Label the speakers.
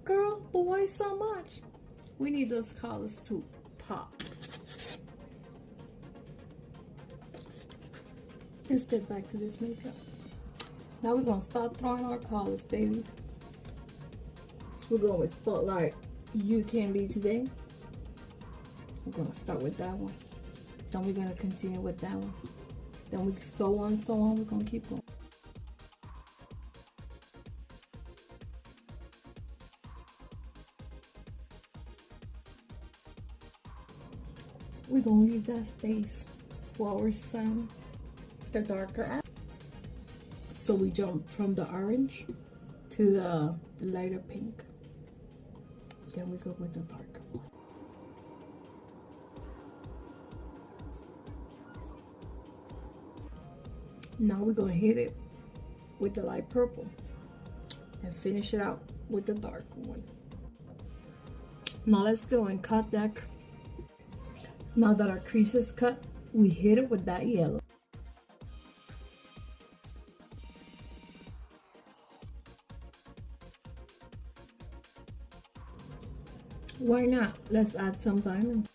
Speaker 1: Girl, but why so much? We need those colors to pop. Let's get back to this makeup. Now we're gonna start throwing our colors, babies. We're going with Spotlight You Can Be Today. We're gonna start with that one. Then we're gonna continue with that one. Then we so on, we're gonna keep going. We're gonna leave that space for our sun, the darker orange. So we jump from the orange to the lighter pink. Then we go with the dark. Now we're gonna hit it with the light purple and finish it out with the dark one. Now let's go and cut that. Now that our crease is cut, we hit it with that yellow. Why not? Let's add some diamonds.